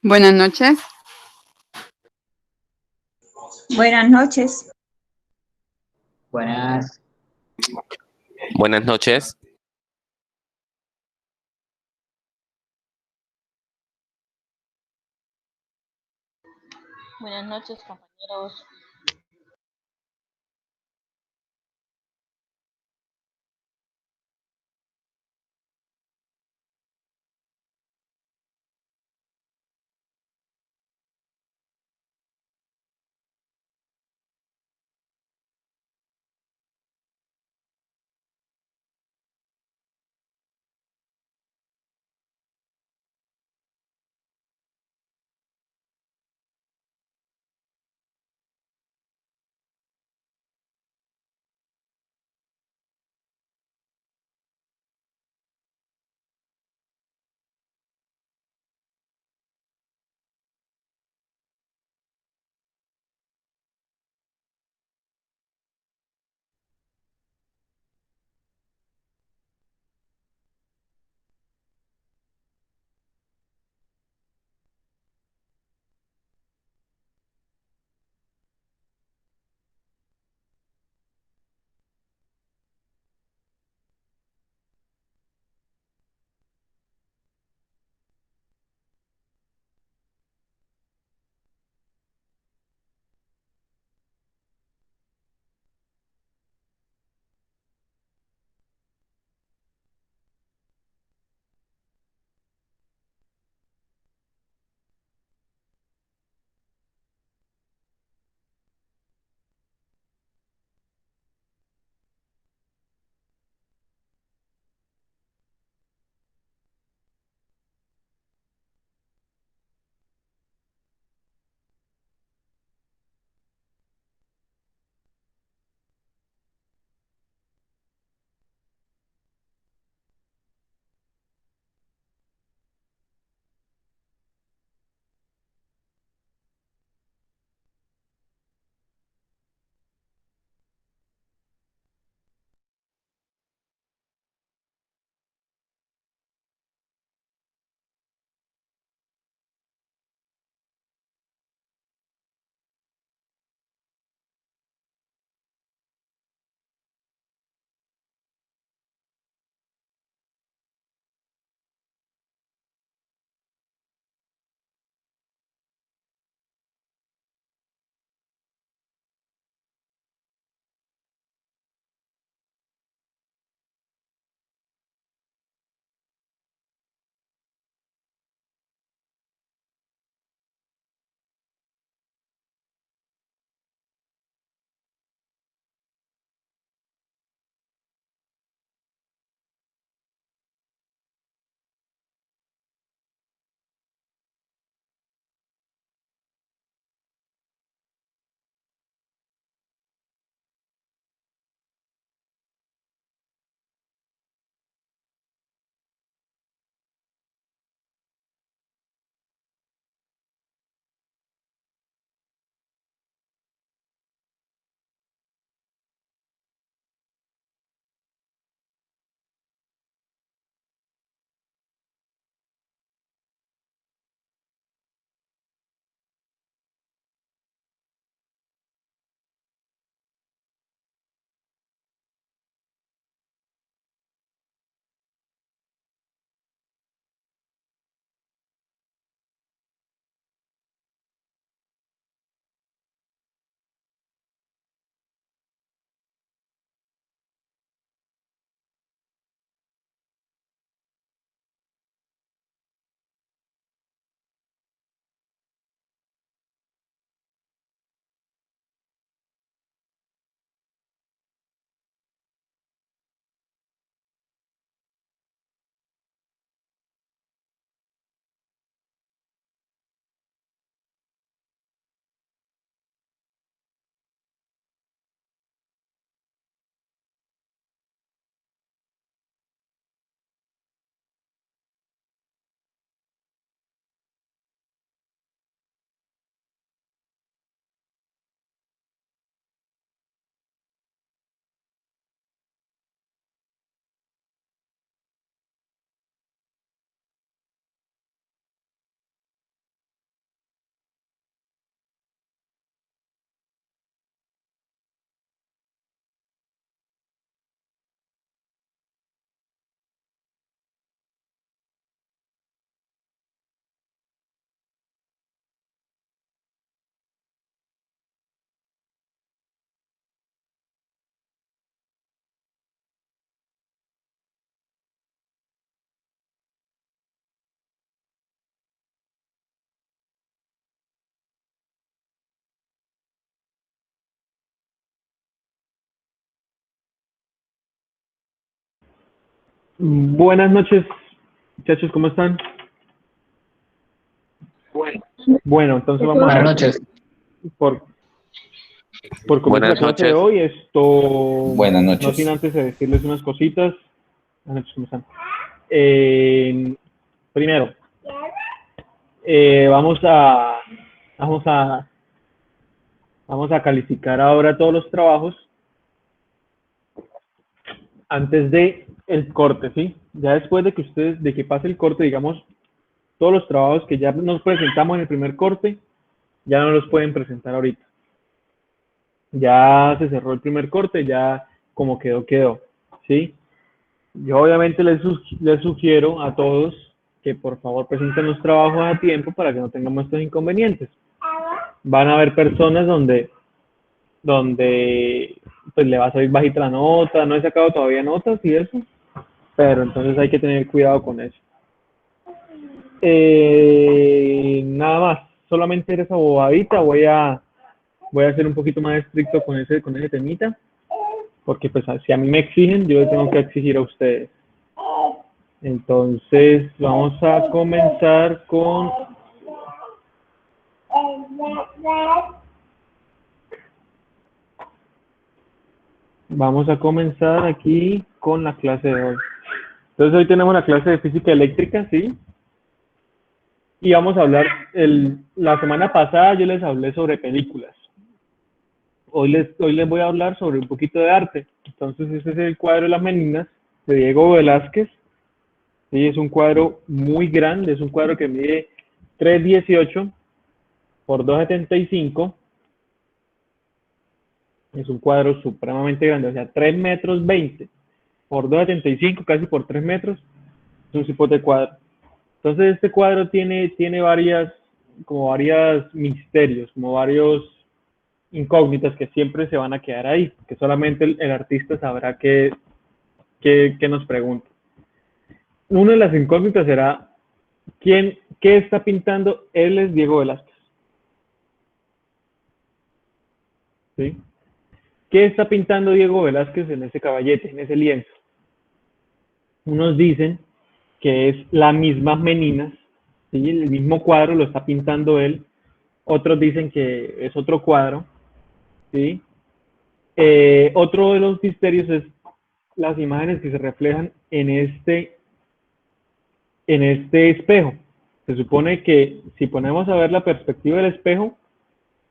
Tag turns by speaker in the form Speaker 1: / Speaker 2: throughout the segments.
Speaker 1: Buenas noches.
Speaker 2: Buenas noches.
Speaker 3: Buenas.
Speaker 4: Buenas noches.
Speaker 5: Buenas noches, compañeros.
Speaker 1: Buenas noches, muchachos, ¿cómo están? Bueno, entonces vamos
Speaker 3: Buenas
Speaker 1: a
Speaker 3: noches.
Speaker 1: por, por comenzar la
Speaker 4: Buenas
Speaker 1: clase de
Speaker 4: noches.
Speaker 1: hoy.
Speaker 5: Buenas
Speaker 1: No
Speaker 5: noches.
Speaker 1: sin antes de decirles unas cositas. Buenas noches, ¿cómo están? Primero, vamos a vamos a vamos a calificar ahora todos los trabajos antes de el corte, ¿sí? Ya después de que pase el corte, digamos, todos los trabajos que ya nos presentamos en el primer corte, ya no los pueden presentar ahorita. Ya se cerró el primer corte, ya como quedó, quedó, ¿sí? Yo obviamente les sugiero a todos que por favor presenten los trabajos a tiempo para que no tengamos estos inconvenientes. Van a haber personas donde pues le va a salir bajita la nota, no he sacado todavía notas y eso, pero entonces hay que tener cuidado con eso. Nada más, solamente era esa bobadita, voy a ser un poquito más estricto con ese temita, porque pues si a mí me exigen, yo le tengo que exigir a ustedes. Entonces, vamos a comenzar con... Vamos a comenzar aquí con la clase de hoy. Entonces, hoy tenemos la clase de física eléctrica, ¿sí? Y vamos a hablar, la semana pasada yo les hablé sobre películas. Hoy les voy a hablar sobre un poquito de arte. Entonces, este es el cuadro de las meninas de Diego Velázquez. Sí, es un cuadro muy grande, es un cuadro que mide 3,18 por 2,75. Es un cuadro supremamente grande, o sea, 3,20 m por 2,75, casi por 3 metros. Es un cipote cuadro. Entonces, este cuadro tiene varios misterios, como varios incógnitas que siempre se van a quedar ahí, que solamente el artista sabrá qué nos pregunta. Una de las incógnitas será, ¿qué está pintando? Él es Diego Velázquez. ¿Sí? ¿Qué está pintando Diego Velázquez en ese caballete, en ese lienzo? Unos dicen que es las mismas meninas, ¿sí? El mismo cuadro lo está pintando él. Otros dicen que es otro cuadro, ¿sí? Otro de los misterios es las imágenes que se reflejan en este espejo. Se supone que si ponemos a ver la perspectiva del espejo,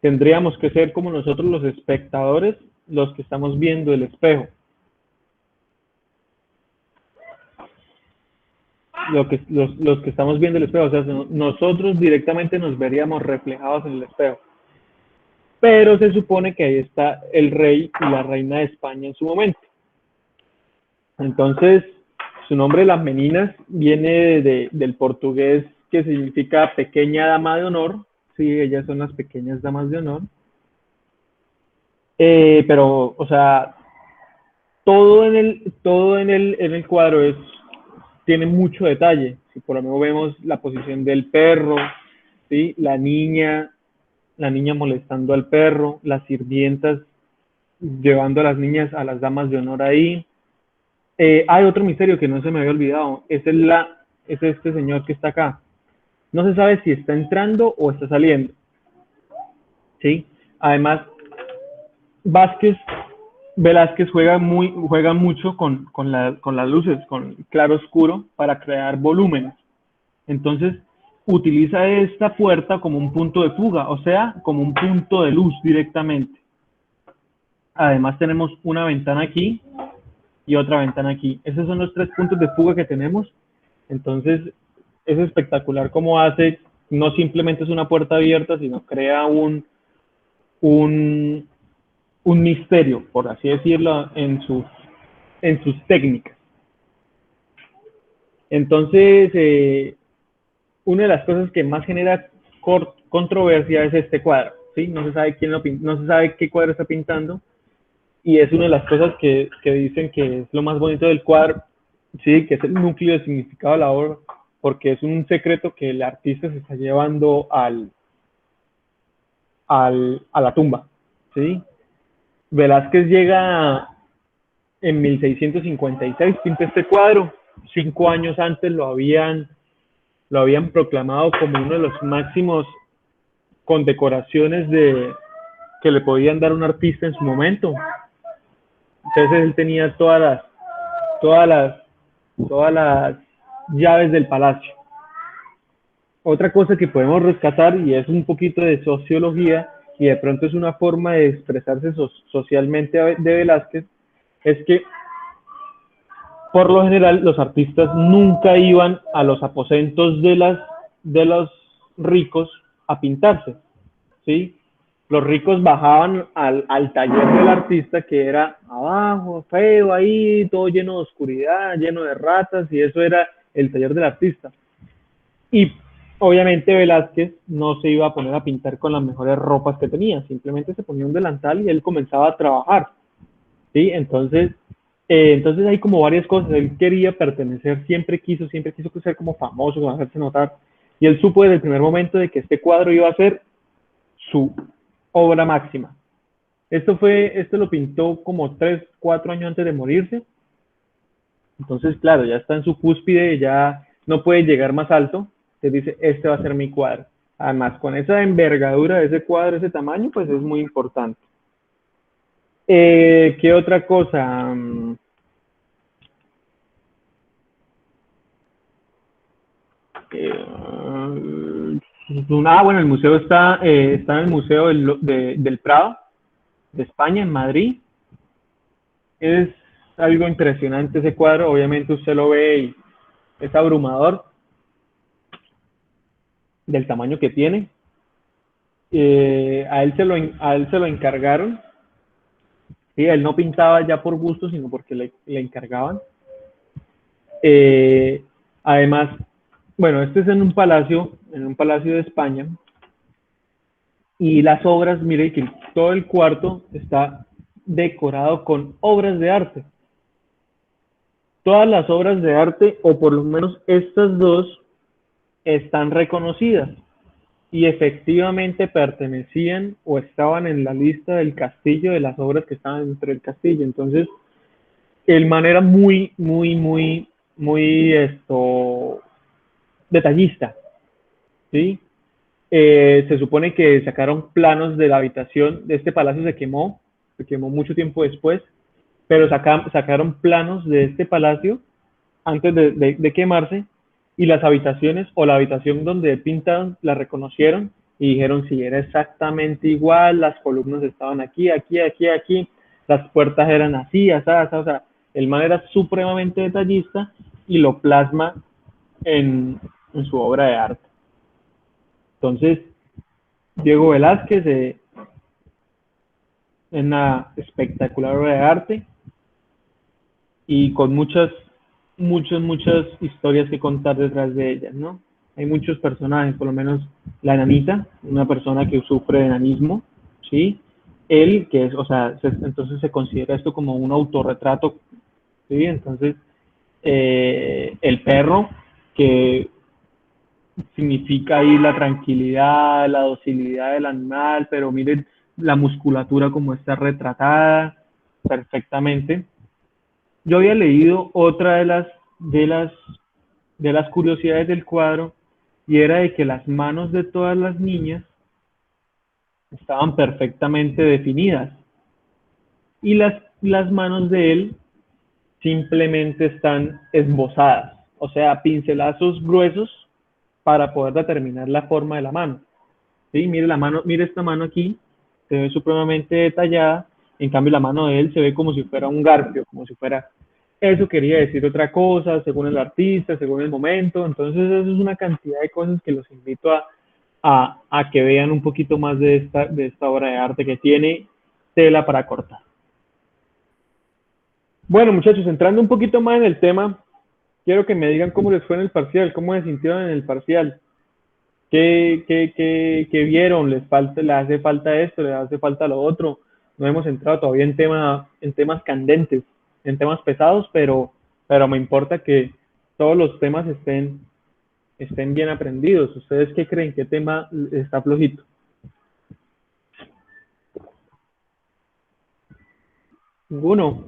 Speaker 1: tendríamos que ser como nosotros los espectadores, los que estamos viendo el espejo. Los que estamos viendo el espejo, o sea, nosotros directamente nos veríamos reflejados en el espejo. Pero se supone que ahí está el rey y la reina de España en su momento. Entonces, su nombre, Las Meninas, viene del portugués que significa pequeña dama de honor. Sí, ellas son las pequeñas damas de honor. Pero, o sea, todo en el cuadro tiene mucho detalle. Si por ejemplo vemos la posición del perro, ¿sí? La niña molestando al perro, las sirvientas llevando a las niñas, a las damas de honor ahí. Hay otro misterio que no se me había olvidado, es este señor que está acá. No se sabe si está entrando o está saliendo. ¿Sí? Además, Vázquez, Velázquez juega mucho con las luces, con claro oscuro, para crear volúmenes. Entonces, utiliza esta puerta como un punto de fuga, o sea, como un punto de luz directamente. Además, tenemos una ventana aquí y otra ventana aquí. Esos son los 3 puntos de fuga que tenemos. Entonces, es espectacular cómo hace, no simplemente es una puerta abierta, sino crea un, un misterio, por así decirlo, en sus técnicas. Entonces, una de las cosas que más genera controversia es este cuadro, ¿sí? No se sabe no se sabe qué cuadro está pintando, y es una de las cosas que dicen que es lo más bonito del cuadro, sí, que es el núcleo de significado de la obra, porque es un secreto que el artista se está llevando a la tumba, ¿sí? Velázquez llega en 1656, pinta este cuadro, 5 años antes lo habían proclamado como uno de los máximos condecoraciones que le podían dar a un artista en su momento. Entonces él tenía todas las, todas las llaves del palacio. Otra cosa que podemos rescatar, y es un poquito de sociología, y de pronto es una forma de expresarse socialmente de Velázquez, es que por lo general los artistas nunca iban a los aposentos de los ricos a pintarse, ¿sí? Los ricos bajaban al taller del artista, que era abajo, feo ahí, todo lleno de oscuridad, lleno de ratas, y eso era el taller del artista. Y obviamente Velázquez no se iba a poner a pintar con las mejores ropas que tenía, simplemente se ponía un delantal y él comenzaba a trabajar, ¿sí? Entonces hay como varias cosas. Él quería pertenecer, siempre quiso ser como famoso, como hacerse notar, y él supo desde el primer momento de que este cuadro iba a ser su obra máxima. Esto lo pintó como 3, 4 años antes de morirse. Entonces, claro, ya está en su cúspide, ya no puede llegar más alto. Se dice, este va a ser mi cuadro. Además, con esa envergadura de ese cuadro, ese tamaño, pues es muy importante. ¿Qué otra cosa? Bueno, el museo está en el Museo del Prado, de España, en Madrid. Es algo impresionante ese cuadro, obviamente usted lo ve y es abrumador del tamaño que tiene. A él se lo encargaron. Sí, él no pintaba ya por gusto, sino porque le encargaban. Además, bueno, este es en un palacio de España, y las obras, mire que todo el cuarto está decorado con obras de arte. Todas las obras de arte, o por lo menos estas dos, están reconocidas y efectivamente pertenecían o estaban en la lista del castillo, de las obras que estaban dentro del castillo. Entonces, el man era muy detallista, ¿sí? Se supone que sacaron planos de la habitación de este palacio, se quemó mucho tiempo después, pero sacaron planos de este palacio antes de quemarse, y las habitaciones o la habitación donde pintaron la reconocieron y dijeron si era exactamente igual, las columnas estaban aquí, las puertas eran así, o sea, el man era supremamente detallista y lo plasma en su obra de arte. Entonces, Diego Velázquez, es una espectacular obra de arte y con muchas historias que contar detrás de ellas, ¿no? Hay muchos personajes, por lo menos la enanita, una persona que sufre de enanismo, ¿sí? Él, que es, o sea, entonces se considera esto como un autorretrato, ¿sí? Entonces, el perro, que significa ahí la tranquilidad, la docilidad del animal, pero miren la musculatura como está retratada perfectamente. Yo había leído otra de las curiosidades del cuadro, y era de que las manos de todas las niñas estaban perfectamente definidas y las manos de él simplemente están esbozadas, o sea, pincelazos gruesos para poder determinar la forma de la mano. ¿Sí? Mire esta mano aquí, se ve supremamente detallada, en cambio la mano de él se ve como si fuera un garfio, como si fuera... Eso quería decir otra cosa, según el artista, según el momento. Entonces eso es una cantidad de cosas que los invito a que vean un poquito más de esta obra de arte, que tiene tela para cortar. Bueno, muchachos, entrando un poquito más en el tema, quiero que me digan cómo les fue en el parcial, cómo se sintieron en el parcial. ¿Qué vieron? ¿Les hace falta esto? ¿Les hace falta lo otro? No hemos entrado todavía en temas candentes, en temas pesados, pero me importa que todos los temas estén bien aprendidos. ¿Ustedes qué creen? ¿Qué tema está flojito? ¿Ninguno?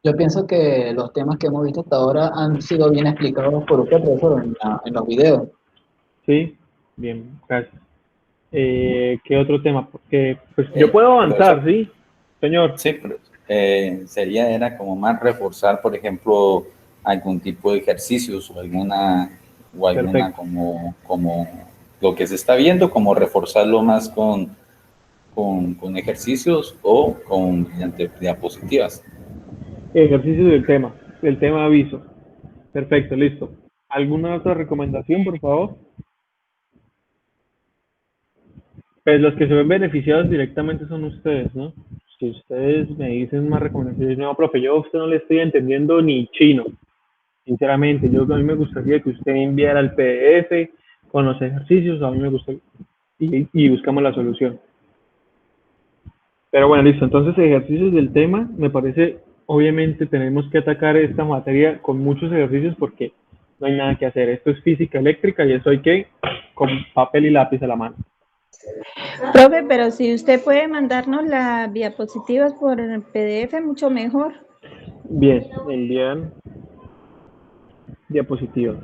Speaker 3: Yo pienso que los temas que hemos visto hasta ahora han sido bien explicados por usted, profesor, en los videos.
Speaker 1: ¿Sí? Bien, gracias. ¿Qué otro tema? Porque pues yo puedo avanzar,
Speaker 5: Profesor.
Speaker 1: ¿sí? Señor.
Speaker 5: Sí, pero era como más reforzar, por ejemplo, algún tipo de ejercicios o alguna
Speaker 1: Perfecto.
Speaker 5: como lo que se está viendo, como reforzarlo más con ejercicios o mediante diapositivas.
Speaker 1: Ejercicio del tema aviso. Perfecto, listo. ¿Alguna otra recomendación, por favor? Pues los que se ven beneficiados directamente son ustedes, ¿no? Si ustedes me dicen más recomendaciones, no, profe, yo a usted no le estoy entendiendo ni chino. Sinceramente, a mí me gustaría que usted enviara el PDF con los ejercicios, a mí me gustaría, y buscamos la solución. Pero bueno, listo. Entonces, ejercicios del tema, me parece, obviamente tenemos que atacar esta materia con muchos ejercicios porque no hay nada que hacer. Esto es física eléctrica y eso hay que con papel y lápiz a la mano.
Speaker 2: Profe, pero si usted puede mandarnos las diapositivas por el PDF, mucho mejor.
Speaker 1: Bien, envían diapositivas.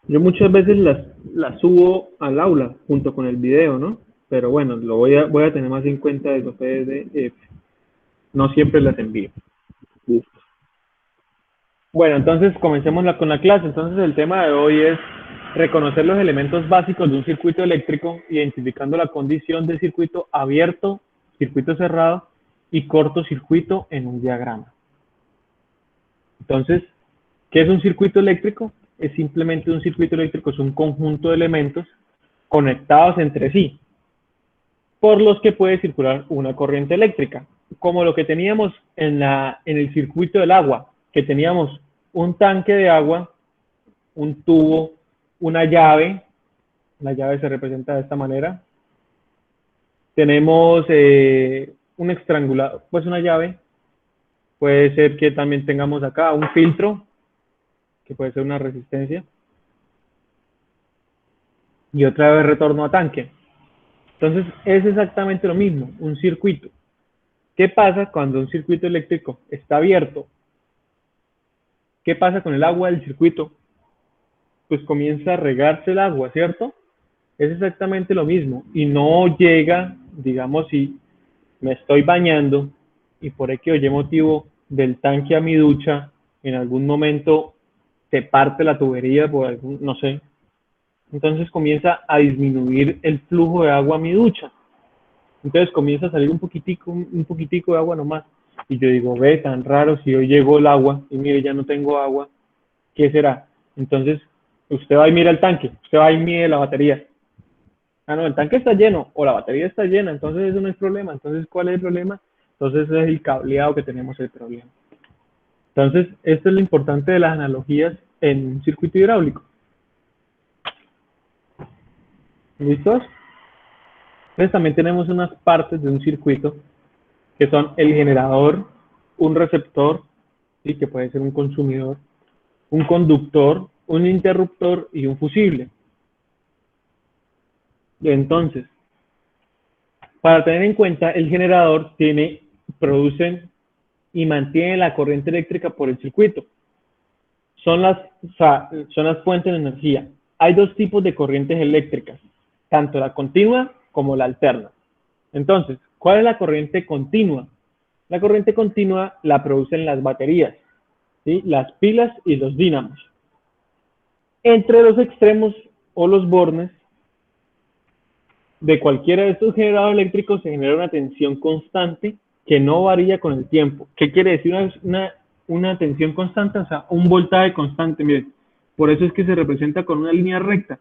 Speaker 1: Yo muchas veces las subo al aula junto con el video, ¿no? Pero bueno, voy a tener más en cuenta de los PDF. No siempre las envío. Listo. Bueno, entonces comencemos con la clase. Entonces el tema de hoy es reconocer los elementos básicos de un circuito eléctrico, identificando la condición de circuito abierto, circuito cerrado y cortocircuito en un diagrama. Entonces, ¿qué es un circuito eléctrico? Es simplemente un circuito eléctrico, es un conjunto de elementos conectados entre sí, por los que puede circular una corriente eléctrica, como lo que teníamos en el circuito del agua, que teníamos un tanque de agua, un tubo, una llave, la llave se representa de esta manera, tenemos un estrangulador, pues una llave, puede ser que también tengamos acá un filtro, que puede ser una resistencia, y otra vez retorno a tanque. Entonces es exactamente lo mismo, un circuito. ¿Qué pasa cuando un circuito eléctrico está abierto? ¿Qué pasa con el agua del circuito? Pues comienza a regarse el agua, ¿cierto? Es exactamente lo mismo y no llega, digamos, si me estoy bañando y por X o Y motivo del tanque a mi ducha, en algún momento se parte la tubería por algún, no sé, entonces comienza a disminuir el flujo de agua a mi ducha. Entonces comienza a salir un poquitico de agua nomás. Y yo digo, ve, tan raro, si hoy llegó el agua y mire, ya no tengo agua, ¿qué será? Entonces, usted va y mira el tanque, usted va y mide la batería. Ah, no, el tanque está lleno o la batería está llena, entonces eso no es problema. Entonces, ¿cuál es el problema? Entonces, es el cableado que tenemos el problema. Entonces, esto es lo importante de las analogías en un circuito hidráulico. ¿Listos? Entonces, también tenemos unas partes de un circuito que son el generador, un receptor, ¿sí? Que puede ser un consumidor, un conductor, un interruptor y un fusible. Entonces, para tener en cuenta, el generador produce y mantiene la corriente eléctrica por el circuito. Son las fuentes de energía. Hay dos tipos de corrientes eléctricas, tanto la continua como la alterna. Entonces, ¿cuál es la corriente continua? La corriente continua la producen las baterías, ¿sí? Las pilas y los dínamos. Entre los extremos o los bornes de cualquiera de estos generadores eléctricos se genera una tensión constante que no varía con el tiempo. ¿Qué quiere decir una tensión constante? O sea, un voltaje constante. Miren, por eso es que se representa con una línea recta,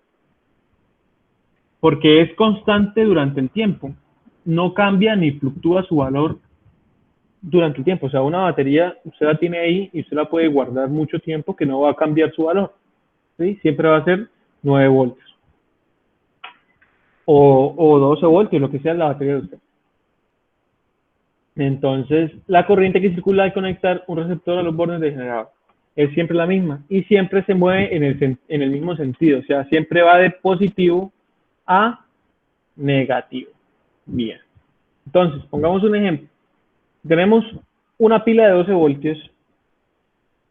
Speaker 1: porque es constante durante el tiempo. No cambia ni fluctúa su valor durante el tiempo. O sea, una batería usted la tiene ahí y usted la puede guardar mucho tiempo que no va a cambiar su valor, ¿sí? Siempre va a ser 9 voltios o 12 voltios, lo que sea la batería de usted. Entonces, la corriente que circula al conectar un receptor a los bordes del generador es siempre la misma y siempre se mueve en el mismo sentido. O sea, siempre va de positivo a negativo. Bien. Entonces, pongamos un ejemplo. Tenemos una pila de 12 voltios,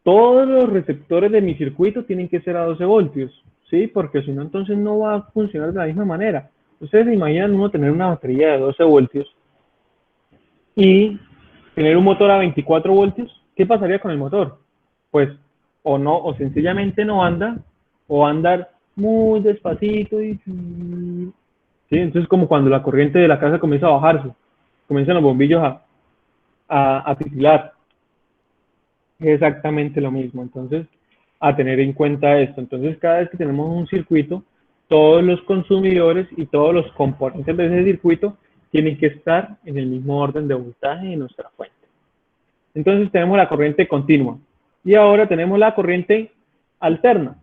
Speaker 1: todos los receptores de mi circuito tienen que ser a 12 voltios, ¿sí? Porque si no, entonces no va a funcionar de la misma manera. Ustedes se imaginan uno tener una batería de 12 voltios y tener un motor a 24 voltios, ¿qué pasaría con el motor? Pues o no, o sencillamente no anda, o andar muy despacito y... ¿sí? Entonces como cuando la corriente de la casa comienza a bajarse, comienzan los bombillos a titilar. Es exactamente lo mismo. Entonces, a tener en cuenta esto. Entonces, cada vez que tenemos un circuito, todos los consumidores y todos los componentes de ese circuito tienen que estar en el mismo orden de voltaje de nuestra fuente. Entonces, tenemos la corriente continua. Y ahora tenemos la corriente alterna,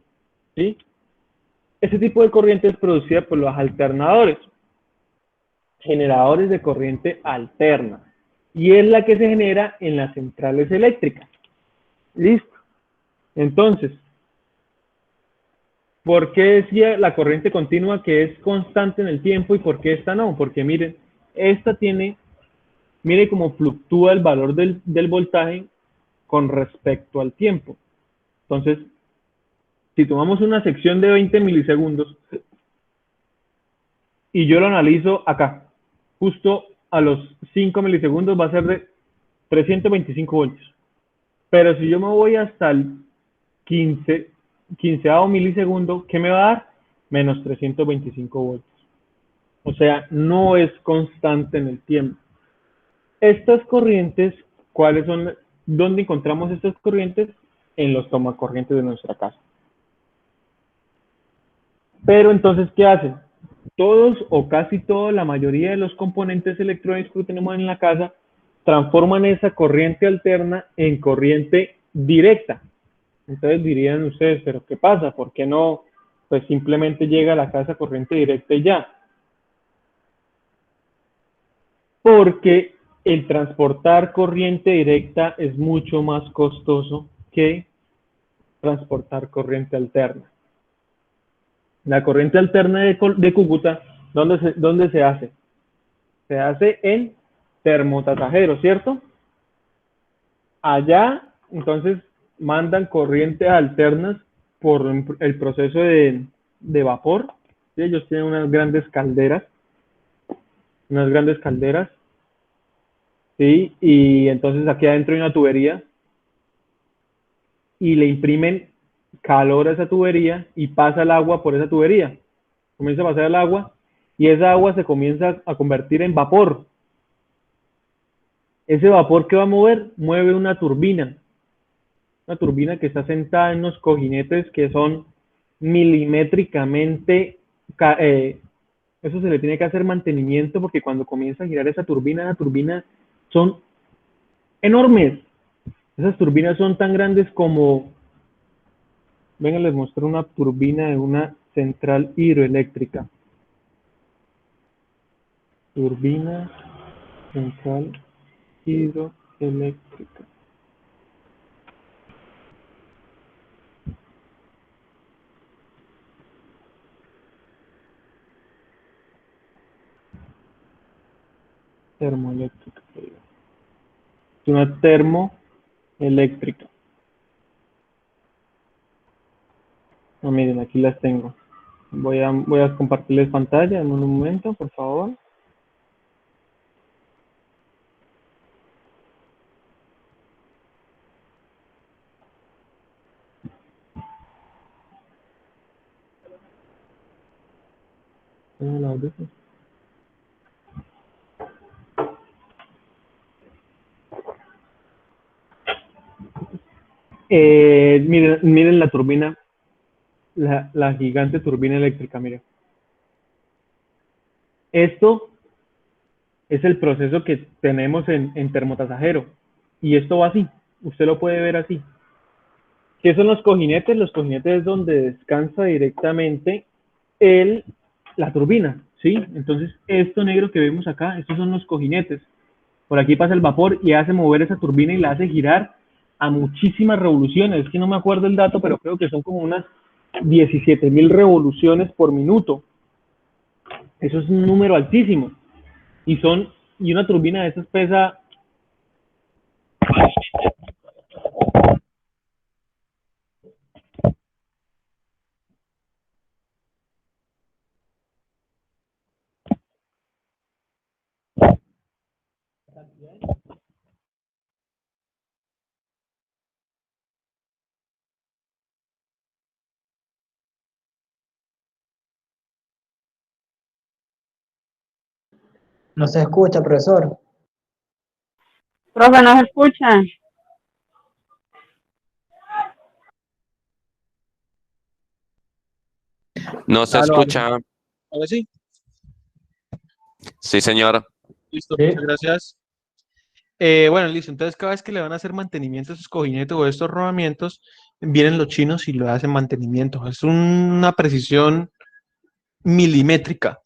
Speaker 1: ¿sí? Este tipo de corriente es producida por los alternadores, generadores de corriente alterna. Y es la que se genera en las centrales eléctricas. Listo. Entonces, ¿por qué decía la corriente continua que es constante en el tiempo y por qué esta no? Porque miren, esta tiene, mire cómo fluctúa el valor del voltaje con respecto al tiempo. Entonces, si tomamos una sección de 20 milisegundos y yo lo analizo acá, justo a los 5 milisegundos va a ser de 325 voltios. Pero si yo me voy hasta el 15avo milisegundo, ¿qué me va a dar? Menos 325 voltios. O sea, no es constante en el tiempo. Estas corrientes, ¿cuáles son? ¿Dónde encontramos estas corrientes? En los tomacorrientes de nuestra casa. Pero entonces, ¿qué hacen? Todos o casi toda la mayoría de los componentes electrónicos que tenemos en la casa transforman esa corriente alterna en corriente directa. Entonces dirían ustedes, ¿pero qué pasa? ¿Por qué no? Pues simplemente llega a la casa corriente directa y ya. Porque el transportar corriente directa es mucho más costoso que transportar corriente alterna. La corriente alterna de Cúcuta, ¿dónde se hace? Se hace en termotasajero, ¿cierto? Allá, entonces, mandan corrientes alternas por el proceso de vapor. ¿Sí? Ellos tienen unas grandes calderas. ¿Sí? Y entonces aquí adentro hay una tubería y le imprimen calor a esa tubería y pasa el agua por esa tubería. Comienza a pasar el agua y esa agua se comienza a convertir en vapor. Ese vapor que va a mover, mueve una turbina que está sentada en unos cojinetes que son milimétricamente, eso se le tiene que hacer mantenimiento porque cuando comienza a girar esa turbina, las turbinas son enormes. Esas turbinas son tan grandes como, vengan, les muestro una turbina de una central hidroeléctrica. Turbina central hidroeléctrica. Termoeléctrica. Es una termoeléctrica. No, miren, aquí las tengo. Voy a compartirles pantalla en un momento, por favor. Miren la turbina, la gigante turbina eléctrica, miren. Esto es el proceso que tenemos en termotasajero. Y esto va así, usted lo puede ver así. ¿Qué son los cojinetes? Los cojinetes es donde descansa directamente la turbina, ¿sí? Entonces, esto negro que vemos acá, estos son los cojinetes. Por aquí pasa el vapor y hace mover esa turbina y la hace girar a muchísimas revoluciones. Es que no me acuerdo el dato, pero creo que son como unas 17.000 revoluciones por minuto. Eso es un número altísimo. Y una turbina de esas pesa
Speaker 3: No se escucha, profesor.
Speaker 6: Profe, ¿no se escucha?
Speaker 4: No se
Speaker 7: Aló, aló.
Speaker 4: escucha.
Speaker 7: Ahora sí,
Speaker 4: Sí, señor.
Speaker 7: listo,
Speaker 3: Sí.
Speaker 7: muchas gracias. Bueno, listo, entonces cada vez que le van a hacer mantenimiento a estos cojinetes o a estos rodamientos, vienen los chinos y le hacen mantenimiento. Es una precisión milimétrica,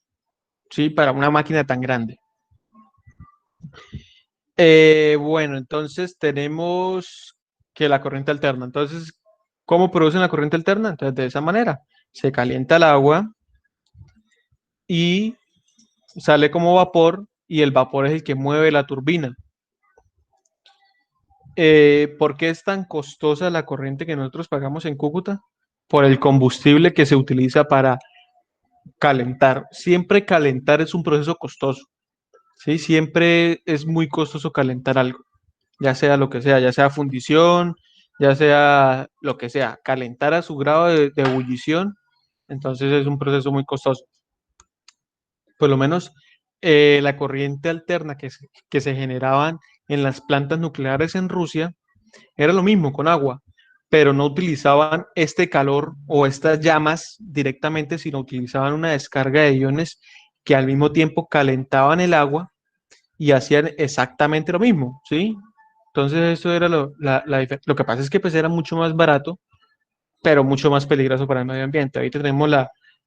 Speaker 7: ¿sí? Para una máquina tan grande. Bueno, entonces tenemos que la corriente alterna. Entonces, ¿cómo producen la corriente alterna? Entonces, de esa manera, se calienta el agua y sale como vapor y el vapor es el que mueve la turbina. ¿Por qué es tan costosa la corriente que nosotros pagamos en Cúcuta? Por el combustible que se utiliza para calentar. Siempre calentar es un proceso costoso, ¿sí? Siempre es muy costoso calentar algo, ya sea lo que sea, ya sea fundición, ya sea lo que sea. Calentar a su grado de ebullición, entonces es un proceso muy costoso. Por lo menos la corriente alterna que se generaban en las plantas nucleares en Rusia era lo mismo con agua, pero no utilizaban este calor o estas llamas directamente, sino utilizaban una descarga de iones que al mismo tiempo calentaban el agua y hacían exactamente lo mismo, ¿sí? Entonces eso era lo que pasa es que pues era mucho más barato, pero mucho más peligroso para el medio ambiente. Ahí tenemos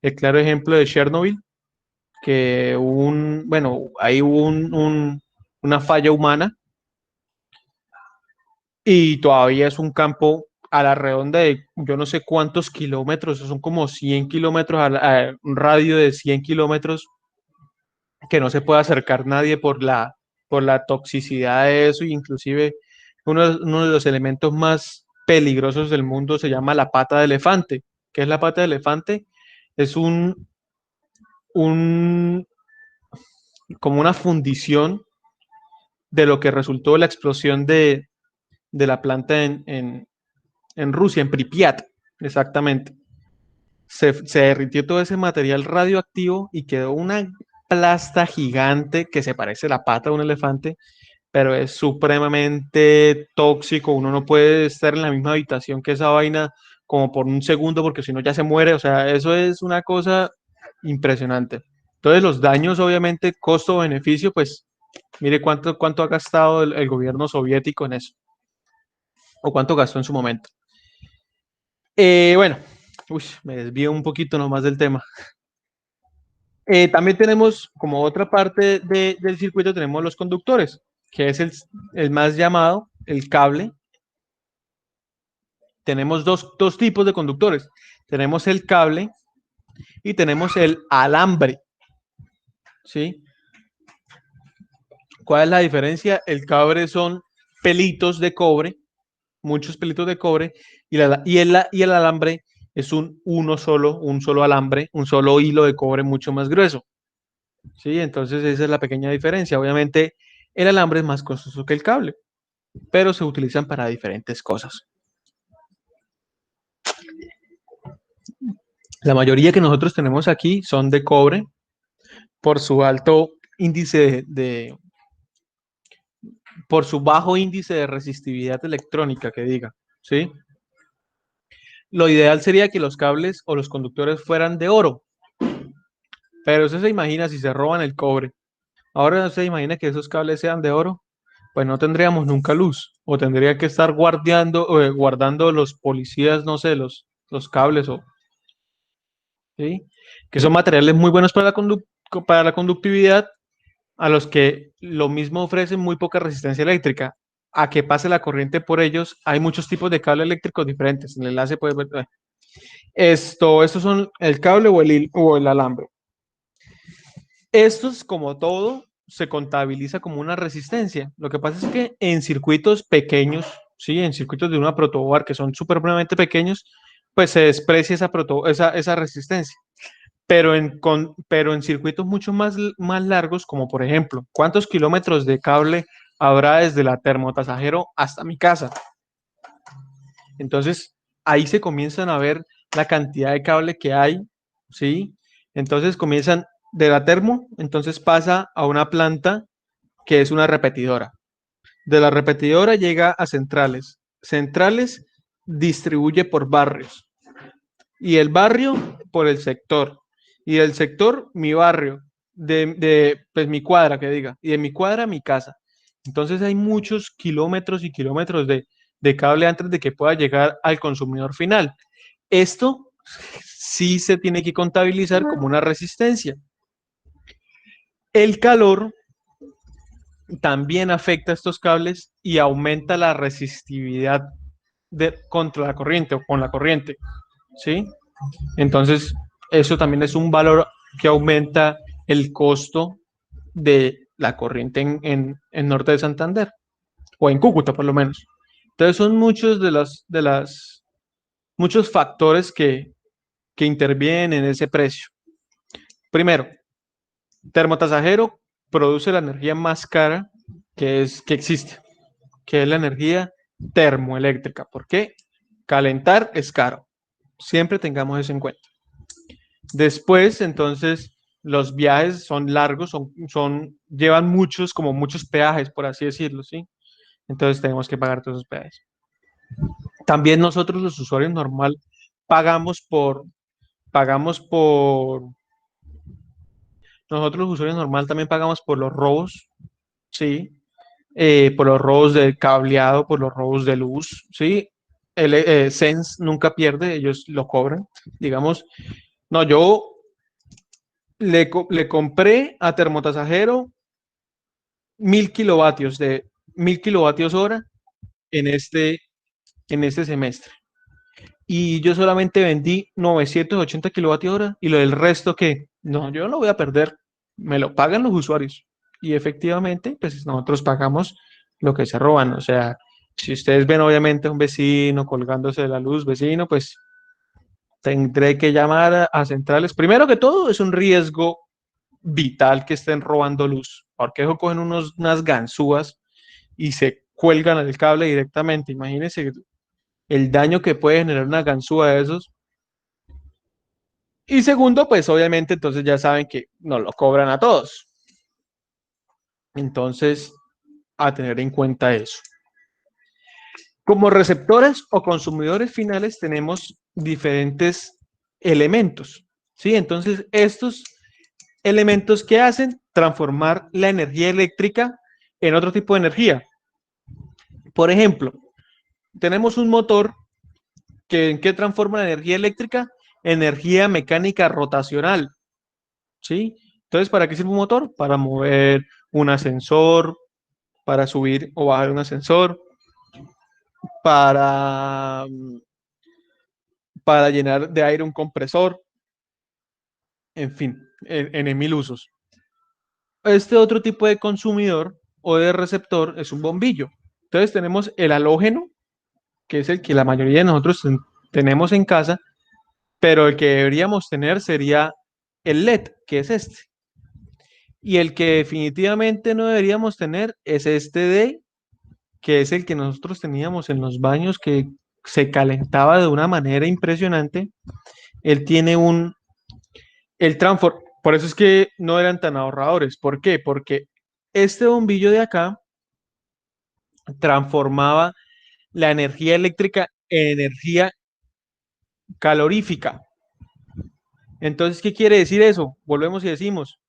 Speaker 7: el claro ejemplo de Chernobyl, que bueno, ahí hubo una falla humana y todavía es un campo a la redonda de yo no sé cuántos kilómetros, son como 100 kilómetros, a un radio de 100 kilómetros que no se puede acercar nadie por la toxicidad de eso, inclusive uno de los elementos más peligrosos del mundo se llama la pata de elefante. ¿Qué es la pata de elefante? Es un como una fundición de lo que resultó la explosión de la planta en Rusia, en Pripyat, exactamente. Se derritió todo ese material radioactivo y quedó una plasta gigante que se parece a la pata de un elefante, pero es supremamente tóxico. Uno no puede estar en la misma habitación que esa vaina como por un segundo porque si no ya se muere. O sea, eso es una cosa impresionante. Entonces los daños, obviamente, costo-beneficio, pues mire cuánto ha gastado el gobierno soviético en eso, o cuánto gastó en su momento. Bueno, me desvío un poquito nomás del tema. También tenemos como otra parte del circuito, tenemos los conductores, que es el más llamado, el cable. Tenemos dos tipos de conductores. Tenemos el cable y tenemos el alambre, ¿sí? ¿Cuál es la diferencia? El cable son pelitos de cobre, muchos pelitos de cobre, y el alambre es un solo alambre, un solo hilo de cobre mucho más grueso. ¿Sí? Entonces esa es la pequeña diferencia. Obviamente el alambre es más costoso que el cable, pero se utilizan para diferentes cosas. La mayoría que nosotros tenemos aquí son de cobre por su alto índice por su bajo índice de resistividad electrónica, que diga, ¿sí? Lo ideal sería que los cables o los conductores fueran de oro, pero usted se imagina si se roban el cobre. Ahora no se imagina que esos cables sean de oro, pues no tendríamos nunca luz, o tendría que estar guardando los policías, no sé, los cables, ¿sí? Que son materiales muy buenos para la conductividad, a los que lo mismo ofrecen muy poca resistencia eléctrica. A que pase la corriente por ellos, hay muchos tipos de cable eléctricos diferentes. En el enlace puedes ver. Estos son el cable o el alambre. Estos, como todo, se contabiliza como una resistencia. Lo que pasa es que en circuitos pequeños, ¿sí? En circuitos de una protoboard que son supremamente pequeños, pues se desprecia esa resistencia. Pero en circuitos mucho más largos, como por ejemplo, ¿cuántos kilómetros de cable habrá desde la termotasajero hasta mi casa? Entonces, ahí se comienzan a ver la cantidad de cable que hay, ¿sí? Entonces comienzan de la termo, entonces pasa a una planta que es una repetidora. De la repetidora llega a centrales. Centrales distribuye por barrios. Y el barrio por el sector. Y del sector, mi barrio. Pues mi cuadra, que diga. Y de mi cuadra, mi casa. Entonces hay muchos kilómetros y kilómetros de cable antes de que pueda llegar al consumidor final. Esto sí se tiene que contabilizar como una resistencia. El calor también afecta a estos cables y aumenta la resistividad contra la corriente o con la corriente, ¿sí? Entonces, eso también es un valor que aumenta el costo de la corriente en Norte de Santander, o en Cúcuta por lo menos. Entonces, son muchos muchos factores que intervienen en ese precio. Primero, termotasajero produce la energía más cara que existe, que es la energía termoeléctrica. ¿Por qué? Calentar es caro. Siempre tengamos eso en cuenta. Después, entonces, los viajes son largos, llevan muchos peajes, por así decirlo, ¿sí? Entonces tenemos que pagar todos esos peajes. También nosotros, los usuarios normal, nosotros los usuarios normal también pagamos por los robos, ¿sí? Por los robos de cableado, por los robos de luz, ¿sí? El Sense nunca pierde, ellos lo cobran. Digamos, no, yo le compré a Termotasajero 1000 kilovatios hora en este semestre. Y yo solamente vendí 980 kilovatios hora y lo del resto que no, yo no lo voy a perder, me lo pagan los usuarios. Y efectivamente, pues nosotros pagamos lo que se roban. O sea, si ustedes ven obviamente a un vecino colgándose de la luz, vecino, pues tendré que llamar a centrales. Primero que todo, es un riesgo vital que estén robando luz, porque eso cogen unas ganzúas y se cuelgan al cable directamente. Imagínense el daño que puede generar una ganzúa de esos. Y segundo, pues obviamente entonces ya saben que nos lo cobran a todos. Entonces, a tener en cuenta eso. Como receptores o consumidores finales tenemos diferentes elementos, ¿sí? Entonces, estos elementos que hacen transformar la energía eléctrica en otro tipo de energía. Por ejemplo, tenemos un motor ¿en qué transforma la energía eléctrica? Energía mecánica rotacional, ¿sí? Entonces, ¿para qué sirve un motor? Para mover un ascensor, para subir o bajar un ascensor, para llenar de aire un compresor, en fin, en 1000 usos. Este otro tipo de consumidor o de receptor es un bombillo. Entonces tenemos el halógeno, que es el que la mayoría de nosotros tenemos en casa, pero el que deberíamos tener sería el LED, que es este. Y el que definitivamente no deberíamos tener es este D, que es el que nosotros teníamos en los baños, que se calentaba de una manera impresionante. Él tiene por eso es que no eran tan ahorradores. ¿Por qué? Porque este bombillo de acá transformaba la energía eléctrica en energía calorífica. Entonces, ¿qué quiere decir eso? Volvemos y decimos,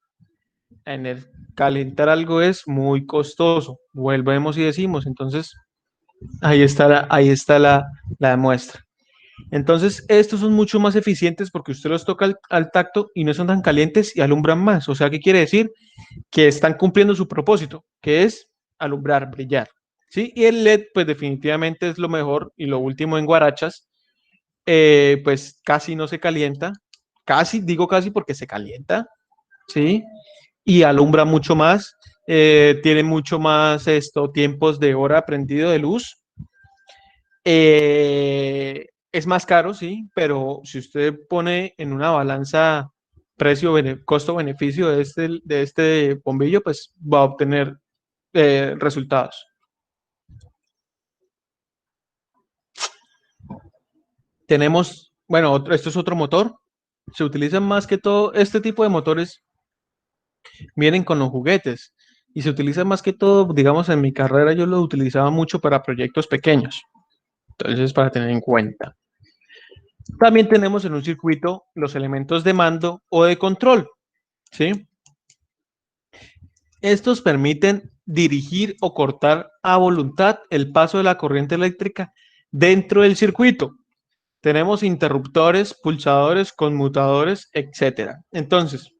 Speaker 7: calentar algo es muy costoso. Volvemos y decimos, entonces, ahí está la muestra. Entonces, estos son mucho más eficientes porque usted los toca al tacto y no son tan calientes y alumbran más. O sea, ¿qué quiere decir? Que están cumpliendo su propósito, que es alumbrar, brillar. ¿Sí? Y el LED, pues definitivamente es lo mejor y lo último en guarachas, pues casi no se calienta. Digo casi porque se calienta, ¿sí? Y alumbra mucho más tiene mucho más tiempos de hora prendido de luz. Es más caro, sí, pero si usted pone en una balanza costo-beneficio de este bombillo, pues va a obtener resultados. Tenemos, bueno, esto es otro motor. Se utilizan más que todo, este tipo de motores vienen con los juguetes y se utilizan más que todo, digamos, en mi carrera yo lo utilizaba mucho para proyectos pequeños. Entonces, para tener en cuenta. También tenemos en un circuito los elementos de mando o de control, ¿sí? Estos permiten dirigir o cortar a voluntad el paso de la corriente eléctrica dentro del circuito. Tenemos interruptores, pulsadores, conmutadores, etc. Entonces,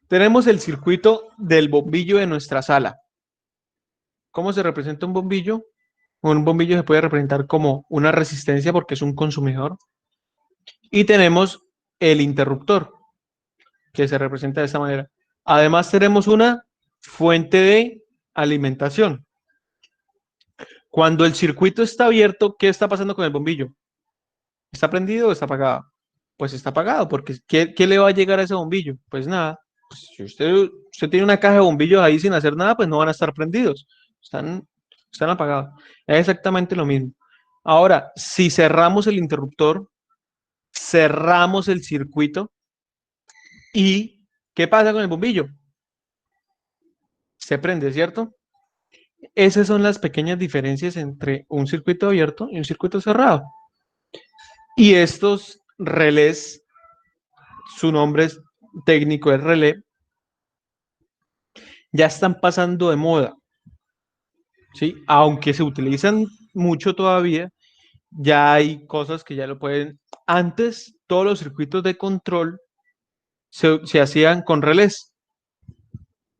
Speaker 7: tenemos el circuito del bombillo de nuestra sala. ¿Cómo se representa un bombillo? Un bombillo se puede representar como una resistencia porque es un consumidor. Y tenemos el interruptor, que se representa de esta manera. Además, tenemos una fuente de alimentación. Cuando el circuito está abierto, ¿qué está pasando con el bombillo? ¿Está prendido o está apagado? Pues está apagado, porque ¿qué le va a llegar a ese bombillo? Pues nada. Pues si usted tiene una caja de bombillos ahí sin hacer nada, pues no van a estar prendidos. Están apagados. Es exactamente lo mismo. Ahora, si cerramos el interruptor, cerramos el circuito, ¿y qué pasa con el bombillo? Se prende, ¿cierto? Esas son las pequeñas diferencias entre un circuito abierto y un circuito cerrado. Y estos relés, su nombre es técnico es relé, ya están pasando de moda, ¿sí? Aunque se utilizan mucho todavía, ya hay cosas que ya lo pueden. Antes, todos los circuitos de control se hacían con relés.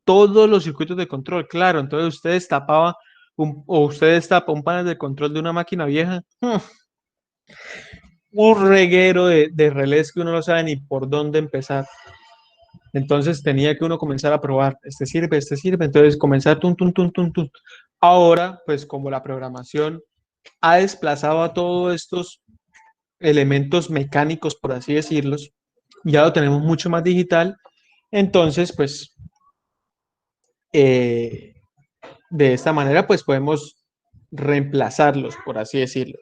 Speaker 7: Todos los circuitos de control, claro. Entonces usted destapa un panel de control de una máquina vieja. Un reguero de relés que uno no sabe ni por dónde empezar. Entonces tenía que uno comenzar a probar. Este sirve. Entonces comenzar tum. Ahora, pues como la programación ha desplazado a todos estos elementos mecánicos, por así decirlos, ya lo tenemos mucho más digital. Entonces, pues de esta manera, pues podemos reemplazarlos, por así decirlo.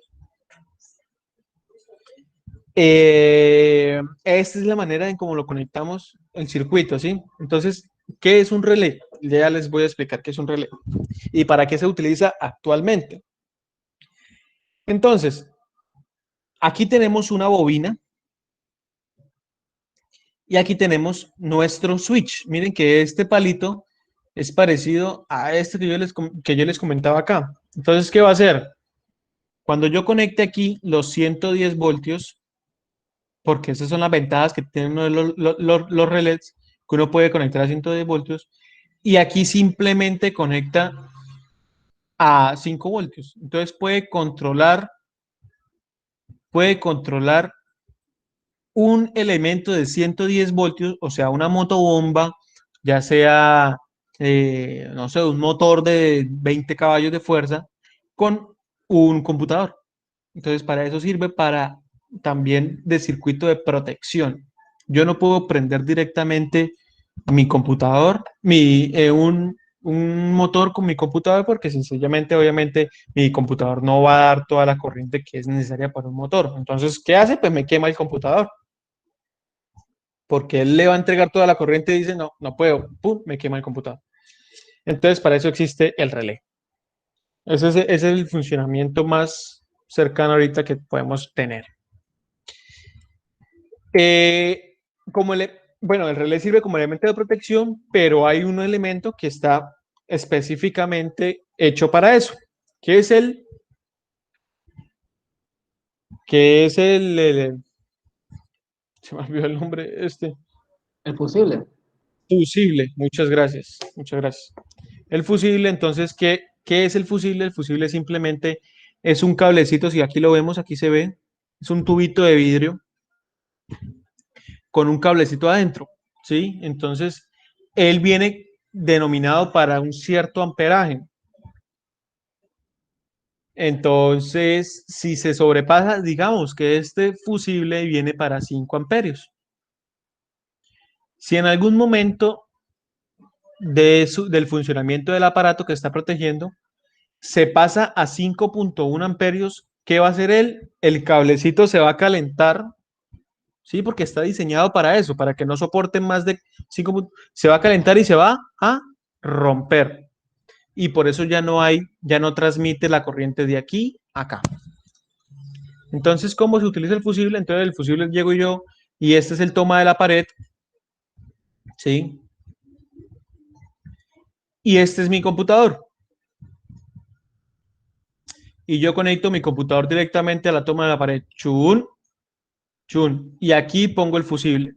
Speaker 7: Esta es la manera en cómo lo conectamos el circuito, ¿sí? Entonces, ¿qué es un relé? Ya les voy a explicar qué es un relé y para qué se utiliza actualmente. Entonces, aquí tenemos una bobina y aquí tenemos nuestro switch. Miren que este palito es parecido a este que yo les comentaba acá. Entonces, ¿qué va a hacer? Cuando yo conecte aquí los 110 voltios, porque esas son las ventajas que tienen los relés, que uno puede conectar a 110 voltios, y aquí simplemente conecta a 5 voltios. Entonces puede controlar un elemento de 110 voltios, o sea, una motobomba, ya sea, no sé, un motor de 20 caballos de fuerza, con un computador. Entonces, para eso sirve para también de circuito de protección. Yo no puedo prender directamente mi computador, un motor con mi computador, porque sencillamente, obviamente, mi computador no va a dar toda la corriente que es necesaria para un motor. Entonces, ¿qué hace? Pues me quema el computador. Porque él le va a entregar toda la corriente y dice, no, no puedo, ¡pum!, me quema el computador. Entonces, para eso existe el relé. Ese es el funcionamiento más cercano ahorita que podemos tener. Bueno, el relé sirve como elemento de protección, pero hay un elemento que está específicamente hecho para eso, que es el se me olvidó el nombre,
Speaker 3: El fusible.
Speaker 7: fusible. Muchas gracias. El fusible, entonces, ¿qué es el fusible? El fusible simplemente es un cablecito, si aquí lo vemos, aquí se ve, es un tubito de vidrio con un cablecito adentro, ¿sí? Entonces, él viene denominado para un cierto amperaje. Entonces, si se sobrepasa, digamos que este fusible viene para 5 amperios. Si en algún momento del funcionamiento del aparato que está protegiendo se pasa a 5.1 amperios, ¿qué va a hacer él? El cablecito se va a calentar, ¿sí? Porque está diseñado para eso, para que no soporten más de 5. Se va a calentar y se va a romper. Y por eso ya no transmite la corriente de aquí a acá. Entonces, ¿cómo se utiliza el fusible? Entonces, el fusible llego yo y este es el toma de la pared, ¿sí? Y este es mi computador. Y yo conecto mi computador directamente a la toma de la pared. Chun, chun. Y aquí pongo el fusible.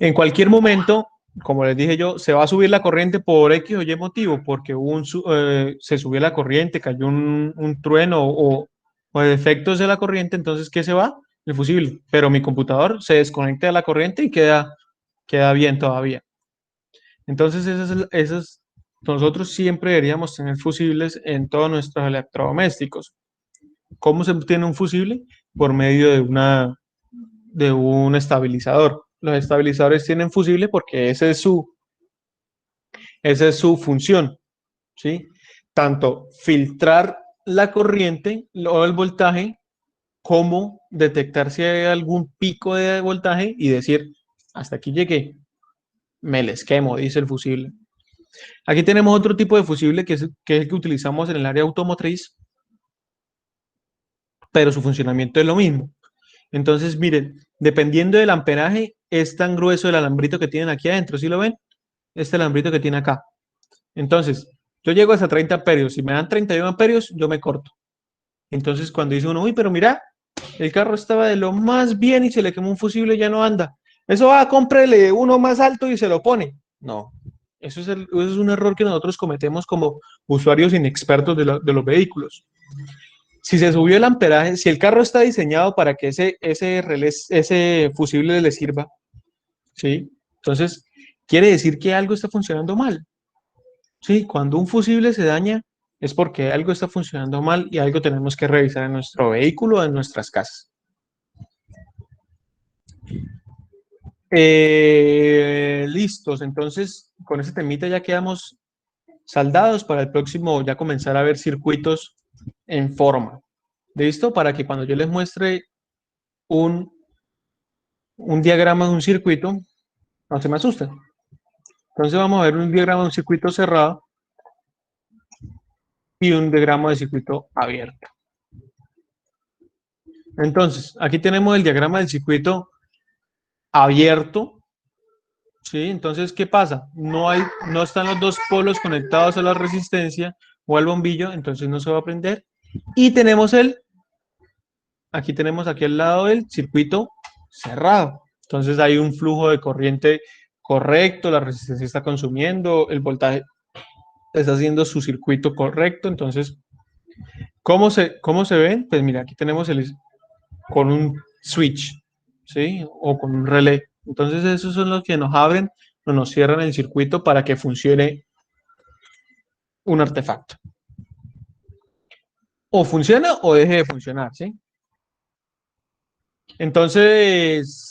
Speaker 7: En cualquier momento, como les dije yo, se va a subir la corriente por X o Y motivo, porque se subió la corriente, cayó un trueno o efectos de la corriente, entonces, ¿qué se va? El fusible. Pero mi computador se desconecta de la corriente y queda bien todavía. Entonces, nosotros siempre deberíamos tener fusibles en todos nuestros electrodomésticos. ¿Cómo se obtiene un fusible? Por medio de un estabilizador. Los estabilizadores tienen fusible porque esa es su función, ¿sí? Tanto filtrar la corriente o el voltaje, como detectar si hay algún pico de voltaje y decir, hasta aquí llegué, me les quemo, dice el fusible. Aquí tenemos otro tipo de fusible que es el que utilizamos en el área automotriz, pero su funcionamiento es lo mismo. Entonces, miren, dependiendo del amperaje, es tan grueso el alambrito que tienen aquí adentro, ¿sí lo ven? Este alambrito que tiene acá. Entonces, yo llego hasta 30 amperios. Si me dan 31 amperios, yo me corto. Entonces, cuando dice uno, uy, pero mira, el carro estaba de lo más bien y se le quemó un fusible y ya no anda. Eso va, cómprele uno más alto y se lo pone. No, eso es un error que nosotros cometemos como usuarios inexpertos de los vehículos. Si se subió el amperaje, si el carro está diseñado para que ese fusible le sirva, ¿sí? Entonces, quiere decir que algo está funcionando mal. Sí, cuando un fusible se daña es porque algo está funcionando mal y algo tenemos que revisar en nuestro vehículo o en nuestras casas. Listos, entonces con ese temita ya quedamos saldados para el próximo ya comenzar a ver circuitos en forma. ¿Listo? Para que cuando yo les muestre un diagrama de un circuito, no se me asusten. Entonces vamos a ver un diagrama de un circuito cerrado y un diagrama de circuito abierto. Entonces, aquí tenemos el diagrama del circuito abierto, ¿sí? Entonces, ¿qué pasa? No están los dos polos conectados a la resistencia o al bombillo, entonces no se va a prender. Y tenemos aquí al lado del circuito cerrado. Entonces hay un flujo de corriente correcto, la resistencia está consumiendo, el voltaje está haciendo su circuito correcto. Entonces, ¿cómo se ven? Pues mira, aquí tenemos con un switch, ¿sí? O con un relé. Entonces esos son los que nos abren o nos cierran el circuito para que funcione un artefacto. O funciona o deje de funcionar, ¿sí? Entonces,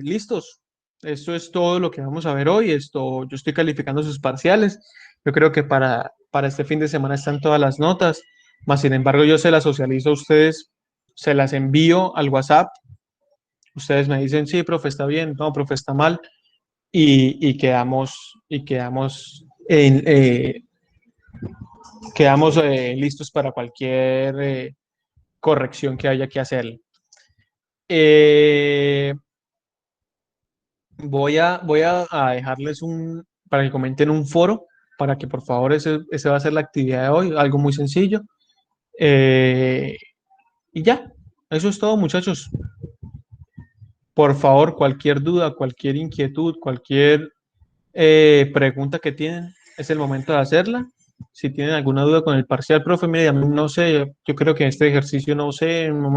Speaker 7: listos. Esto es todo lo que vamos a ver hoy. Yo estoy calificando sus parciales. Yo creo que para este fin de semana están todas las notas. Más sin embargo, yo se las socializo a ustedes, se las envío al WhatsApp. Ustedes me dicen, sí, profe, está bien, no, profe, está mal. Y quedamos listos para cualquier corrección que haya que hacer. Voy a dejarles para que comenten un foro, para que por favor ese va a ser la actividad de hoy, algo muy sencillo. Y ya, eso es todo, muchachos. Por favor, cualquier duda, cualquier inquietud, cualquier pregunta que tienen, es el momento de hacerla. Si tienen alguna duda con el parcial, profe, mire, a mí no sé, yo creo que este ejercicio no sé, no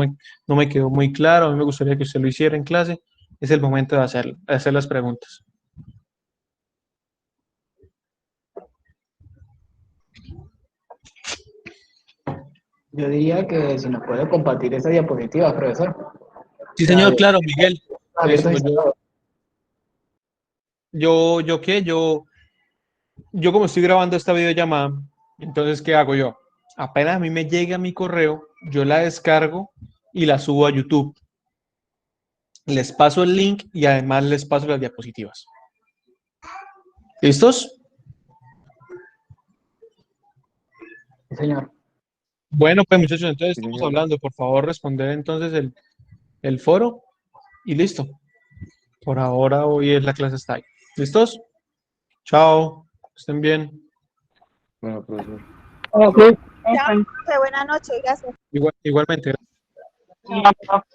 Speaker 7: me quedó muy claro, a mí me gustaría que usted lo hiciera en clase, es el momento de hacerlo, de hacer las preguntas.
Speaker 3: Yo diría que si nos puede compartir esa diapositiva, profesor.
Speaker 7: Sí, señor, claro, Miguel.
Speaker 3: Abiertos y
Speaker 7: Eso,
Speaker 3: cerrados.
Speaker 7: yo como estoy grabando esta videollamada, entonces, ¿qué hago yo? Apenas a mí me llega mi correo, yo la descargo y la subo a YouTube. Les paso el link y además les paso las diapositivas. ¿Listos?
Speaker 3: Sí, señor.
Speaker 7: Bueno, pues muchachos, entonces estamos hablando. Por favor, responder entonces el foro y listo. Por ahora, hoy es la clase está ahí. ¿Listos? Chao. Estén bien.
Speaker 6: Ok,
Speaker 2: Chao,
Speaker 6: profe.
Speaker 2: profe, buenas noches, gracias.
Speaker 7: Igualmente.
Speaker 6: Ya, profe.